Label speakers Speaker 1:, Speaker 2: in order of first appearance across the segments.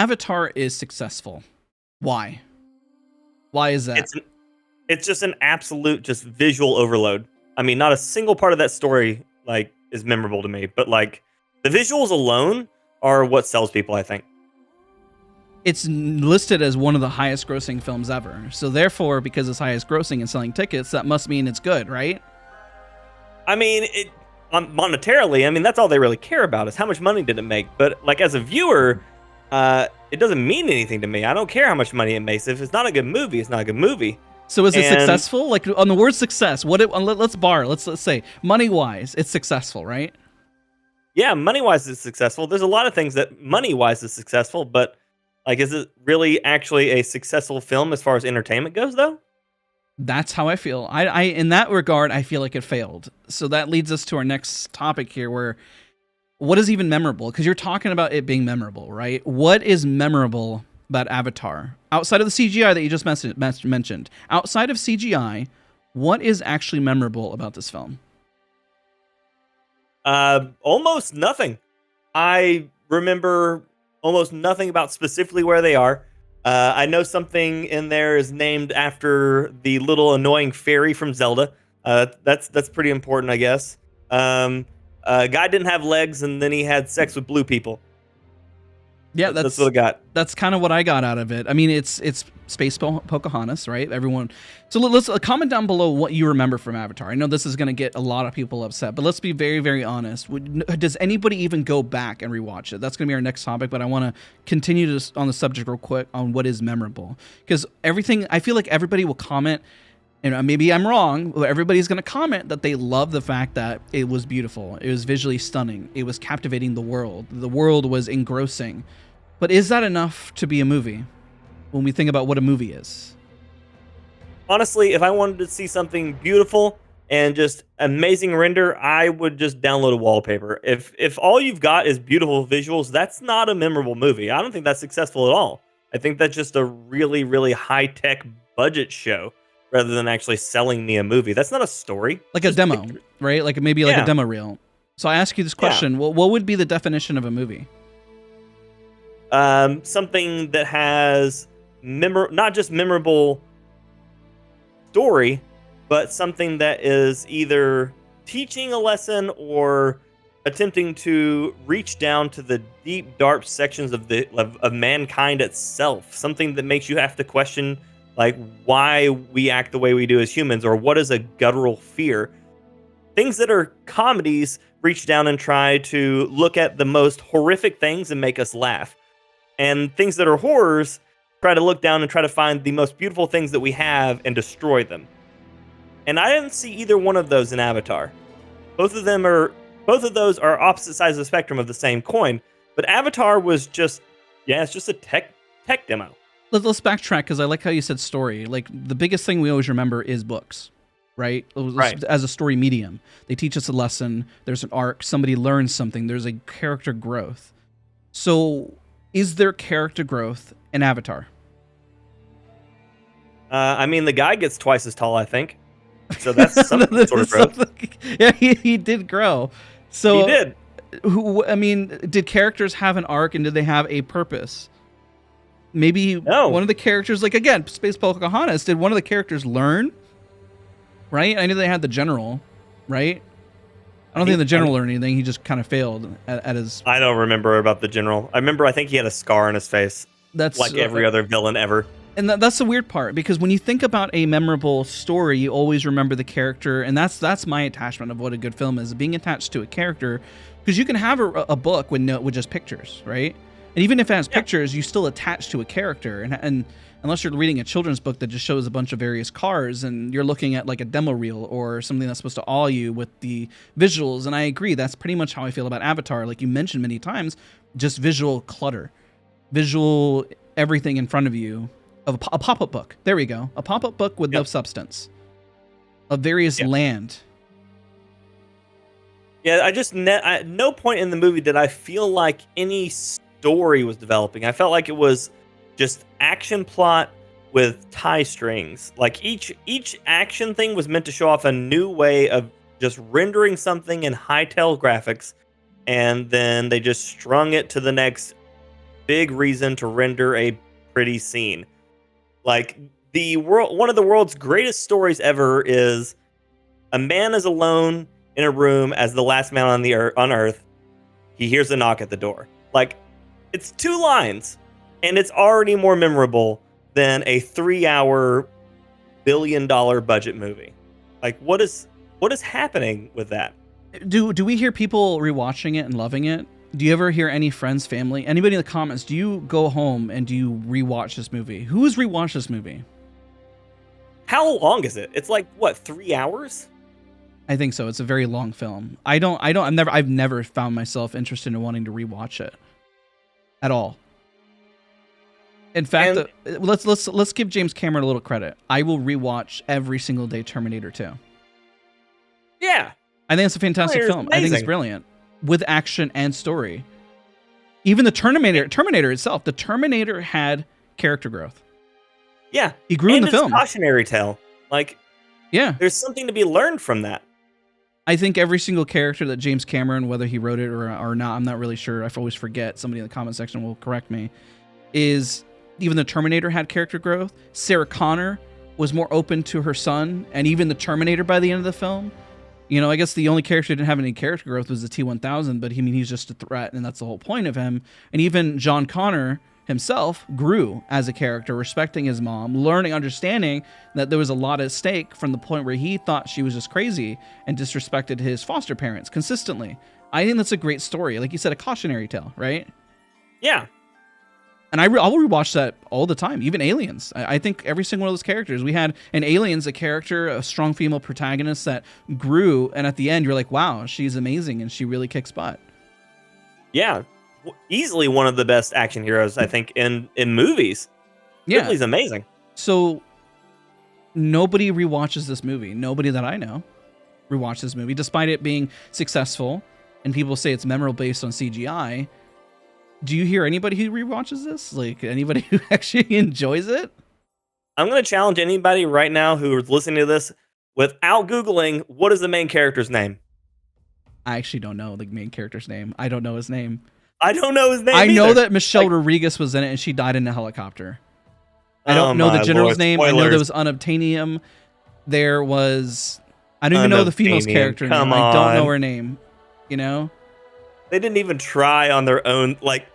Speaker 1: Avatar is successful. Why? Why is that?
Speaker 2: It's just an absolute just visual overload. I mean, not a single part of that story like is memorable to me, but like the visuals alone are what sells people, I think.
Speaker 1: It's listed as one of the highest grossing films ever. So therefore, because it's highest grossing and selling tickets, that must mean it's good, right?
Speaker 2: I mean, monetarily, I mean, that's all they really care about is how much money did it make. But like as a viewer, it doesn't mean anything to me. I don't care how much money it makes. If it's not a good movie, it's not a good movie.
Speaker 1: So is it successful? Like on the word success, let's say money wise, it's successful, right?
Speaker 2: Yeah, money wise, it's successful. There's a lot of things that money wise is successful, but like, is it really actually a successful film as far as entertainment goes, though?
Speaker 1: That's how I feel. I in that regard, I feel like it failed. So that leads us to our next topic here, where what is even memorable? Because you're talking about it being memorable, right? What is memorable about Avatar outside of the CGI that you just mentioned? Outside of CGI, what is actually memorable about this film?
Speaker 2: Almost nothing. I remember almost nothing about specifically where they are. I know something in there is named after the little annoying fairy from Zelda. That's pretty important, I guess. Guy didn't have legs, and then he had sex with blue people.
Speaker 1: Yeah,
Speaker 2: that's what I got.
Speaker 1: That's kind of what I got out of it. I mean, it's Space Pocahontas, right? Everyone. So let's comment down below what you remember from Avatar. I know this is going to get a lot of people upset, but let's be very, very honest. Does anybody even go back and rewatch it? That's going to be our next topic, but I want to continue on the subject real quick on what is memorable, because everything. I feel like everybody will comment. And maybe I'm wrong, but everybody's going to comment that they love the fact that it was beautiful. It was visually stunning. It was captivating the world. The world was engrossing. But is that enough to be a movie when we think about what a movie is?
Speaker 2: Honestly, if I wanted to see something beautiful and just amazing render, I would just download a wallpaper. If all you've got is beautiful visuals, that's not a memorable movie. I don't think that's successful at all. I think that's just a really, really high-tech budget show, rather than actually selling me a movie. That's not a story.
Speaker 1: Like a demo, right? Like maybe like a demo reel. So I ask you this question. Well, what would be the definition of a movie?
Speaker 2: Something that has not just memorable story, but something that is either teaching a lesson or attempting to reach down to the deep, dark sections of mankind itself. Something that makes you have to question like why we act the way we do as humans, or what is a guttural fear. Things that are comedies reach down and try to look at the most horrific things and make us laugh. And things that are horrors try to look down and try to find the most beautiful things that we have and destroy them. And I didn't see either one of those in Avatar. Both of those are opposite sides of the spectrum of the same coin. But Avatar was just, it's just a tech demo.
Speaker 1: Let's backtrack, because I like how you said story. Like, the biggest thing we always remember is books, right?
Speaker 2: Right.
Speaker 1: As a story medium. They teach us a lesson. There's an arc. Somebody learns something. There's a character growth. So, is there character growth in Avatar?
Speaker 2: I mean, the guy gets twice as tall, I think. So that's some sort of growth.
Speaker 1: Yeah, he did grow. So
Speaker 2: he did.
Speaker 1: I mean, did characters have an arc, and did they have a purpose? Maybe one of the characters, like again, Space Pocahontas, did one of the characters learn? Right? I knew they had the general, right? I don't think the general learned anything. He just kind of failed at his...
Speaker 2: I don't remember about the general. I think he had a scar on his face.
Speaker 1: That's
Speaker 2: like every other villain ever.
Speaker 1: And that's the weird part, because when you think about a memorable story, you always remember the character, and that's my attachment of what a good film is, being attached to a character, because you can have a book with just pictures, right? And even if it has pictures, you still attach to a character, and unless you're reading a children's book that just shows a bunch of various cars, and you're looking at like a demo reel or something that's supposed to awe you with the visuals. And I agree, that's pretty much how I feel about Avatar. Like you mentioned many times, just visual clutter, visual everything in front of you. Of a pop-up book. There we go. A pop-up book with no substance. Of various land.
Speaker 2: Yeah, at no point in the movie did I feel like any story was developing. I felt like it was just action plot with tie strings. Like each action thing was meant to show off a new way of just rendering something in high-tail graphics, and then they just strung it to the next big reason to render a pretty scene. Like one of the world's greatest stories ever is a man is alone in a room as the last man on Earth. He hears a knock at the door. Like, it's 2 lines, and it's already more memorable than a 3-hour billion-dollar budget movie. Like, what is happening with that?
Speaker 1: Do we hear people rewatching it and loving it? Do you ever hear any friends, family, anybody in the comments? Do you go home and do you rewatch this movie? Who has rewatched this movie?
Speaker 2: How long is it? It's like what, 3 hours?
Speaker 1: I think so. It's a very long film. I've never found myself interested in wanting to rewatch it at all. In fact, let's give James Cameron a little credit. I will rewatch every single day Terminator 2.
Speaker 2: Yeah.
Speaker 1: I think it's a fantastic film. I think it's brilliant with action and story. Even the Terminator itself, the Terminator had character growth.
Speaker 2: Yeah.
Speaker 1: He grew in the film.
Speaker 2: Cautionary tale. Like,
Speaker 1: yeah.
Speaker 2: There's something to be learned from that.
Speaker 1: I think every single character that James Cameron, whether he wrote it or not, I'm not really sure. I always forget. Somebody in the comment section will correct me. Is even the Terminator had character growth. Sarah Connor was more open to her son, and even the Terminator by the end of the film. You know, I guess the only character who didn't have any character growth was the T-1000, but he's just a threat, and that's the whole point of him. And even John Connor himself grew as a character, respecting his mom, learning, understanding that there was a lot at stake from the point where he thought she was just crazy and disrespected his foster parents consistently. I think that's a great story. Like you said, a cautionary tale, right?
Speaker 2: Yeah.
Speaker 1: And I will rewatch that all the time, even Aliens. I think every single one of those characters. We had in Aliens a character, a strong female protagonist that grew, and at the end you're like, wow, she's amazing and she really kicks butt.
Speaker 2: Yeah. Easily one of the best action heroes, I think, in movies.
Speaker 1: Yeah.
Speaker 2: Ripley's amazing.
Speaker 1: So nobody rewatches this movie. Nobody that I know rewatches this movie, despite it being successful, and people say it's memorable based on CGI. Do you hear anybody who rewatches this? Like anybody who actually enjoys it?
Speaker 2: I'm going to challenge anybody right now who is listening to this without Googling, what is the main character's name?
Speaker 1: I actually don't know the main character's name. I don't know his name.
Speaker 2: I don't know his name
Speaker 1: I know
Speaker 2: either.
Speaker 1: that Michelle Rodriguez was in it and she died in a helicopter. I don't know the general's name.
Speaker 2: Spoilers.
Speaker 1: I know there was unobtainium. There was... I don't even know the female's character name. I don't know her name. You know?
Speaker 2: They didn't even try on their own. Like,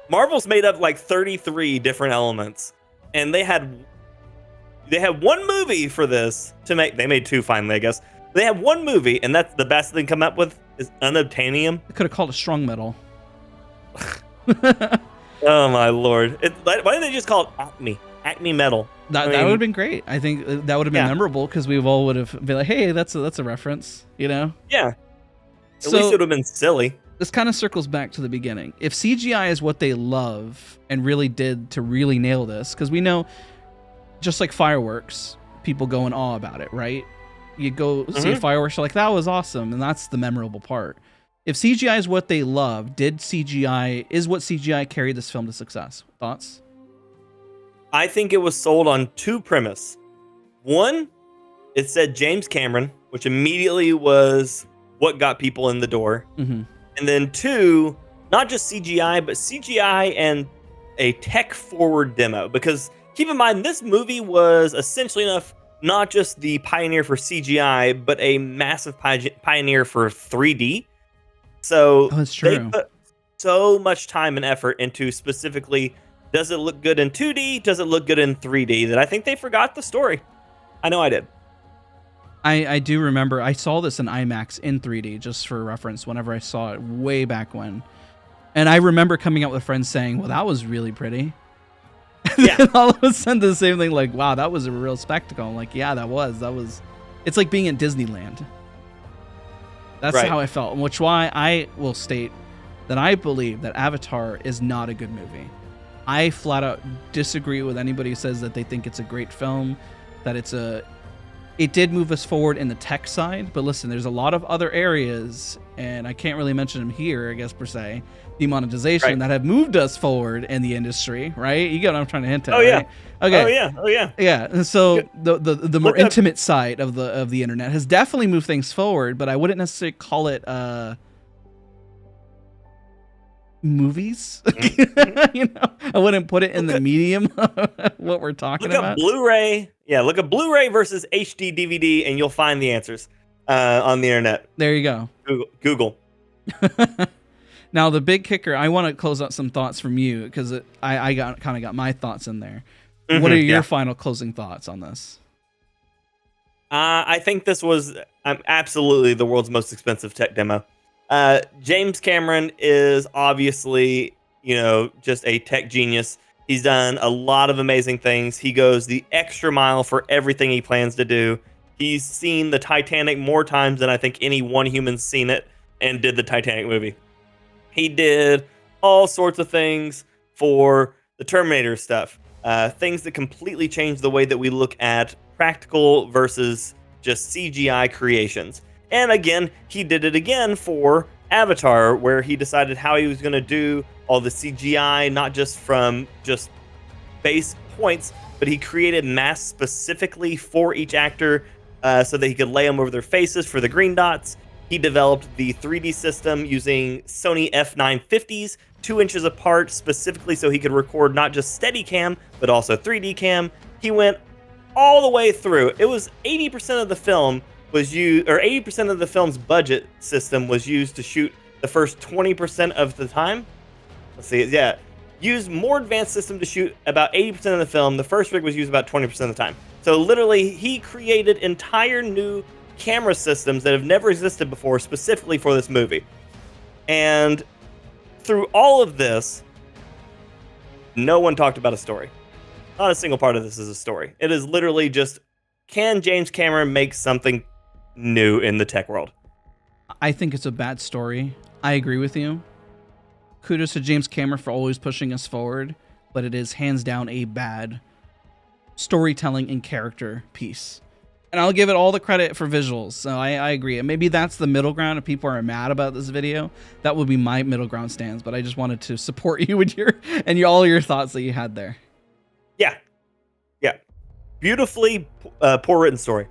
Speaker 2: Marvel's made up like 33 different elements. And they had one movie for this to make. They made 2 finally, I guess. They had one movie, and that's the best they can come up with is unobtainium.
Speaker 1: They could have called it strong metal.
Speaker 2: Oh my lord! Why didn't they just call it Acme Metal?
Speaker 1: That would have been great. I think that would have been memorable because we all would have been like, "Hey, that's a reference," you know?
Speaker 2: Yeah. At least it would have been silly.
Speaker 1: This kind of circles back to the beginning. If CGI is what they love and really did to really nail this, because we know, just like fireworks, people go in awe about it, right? You go see a fireworks, you're like, that was awesome, and that's the memorable part. If CGI is what they love, is what CGI carried this film to success? Thoughts?
Speaker 2: I think it was sold on 2 premises. One, it said James Cameron, which immediately was what got people in the door.
Speaker 1: Mm-hmm.
Speaker 2: And then 2, not just CGI, but CGI and a tech-forward demo. Because keep in mind, this movie was essentially enough not just the pioneer for CGI, but a massive pioneer for 3D. So they put so much time and effort into specifically, does it look good in 2D? Does it look good in 3D? That I think they forgot the story. I know I did.
Speaker 1: I do remember I saw this in IMAX in 3D, just for reference, whenever I saw it way back when. And I remember coming out with friends saying, well, that was really pretty.
Speaker 2: Yeah.
Speaker 1: And all of a sudden the same thing, like, wow, that was a real spectacle. I'm like, yeah, that was. It's like being at Disneyland. That's how I felt, which why I will state that I believe that Avatar is not a good movie. I flat out disagree with anybody who says that they think it's a great film, that it did move us forward in the tech side, but listen, there's a lot of other areas, and I can't really mention them here, I guess, per se, demonetization, that have moved us forward in the industry, right? You get what I'm trying to hint at,
Speaker 2: right?
Speaker 1: Yeah. Okay.
Speaker 2: Oh yeah.
Speaker 1: Yeah, and so the more intimate side of the internet has definitely moved things forward, but I wouldn't necessarily call it movies.
Speaker 2: Mhm.
Speaker 1: You know, I wouldn't put it in the medium what we're talking
Speaker 2: Look up
Speaker 1: about.
Speaker 2: Blu-ray. Yeah, look up Blu-ray versus HD DVD, and you'll find the answers on the internet.
Speaker 1: There you go.
Speaker 2: Google.
Speaker 1: Now the big kicker, I want to close out some thoughts from you because I got my thoughts in there. What are your
Speaker 2: Yeah.
Speaker 1: final closing thoughts on this?
Speaker 2: I think this was absolutely the world's most expensive tech demo. James Cameron is obviously, just a tech genius. He's done a lot of amazing things. He goes the extra mile for everything he plans to do. He's seen the Titanic more times than I think any one human's seen it and did the Titanic movie. He did all sorts of things for the Terminator stuff. Things that completely changed the way that we look at practical versus just CGI creations. And again, he did it again for Avatar, where he decided how he was going to do all the CGI, not just from just base points, but he created masks specifically for each actor so that he could lay them over their faces for the green dots. He developed the 3D system using Sony F950s, 2 inches apart, specifically so he could record not just Steadicam, but also 3D cam. He went all the way through. It was 80% of the film was used, or 80% of the film's budget system was used to shoot the first 20% of the time. Let's see, yeah. Used more advanced system to shoot about 80% of the film. The first rig was used about 20% of the time. So literally, he created entire new camera systems that have never existed before, specifically for this movie. And through all of this, no one talked about a story. Not a single part of this is a story. It is literally just, can James Cameron make something new in the tech world?
Speaker 1: I think it's a bad story. I agree with you. Kudos to James Cameron for always pushing us forward, but it is hands down a bad storytelling and character piece. And I'll give it all the credit for visuals. So I agree. And maybe that's the middle ground. If people are mad about this video, that would be my middle ground stance. But I just wanted to support you with all your thoughts that you had there.
Speaker 2: Yeah. Beautifully poor written story.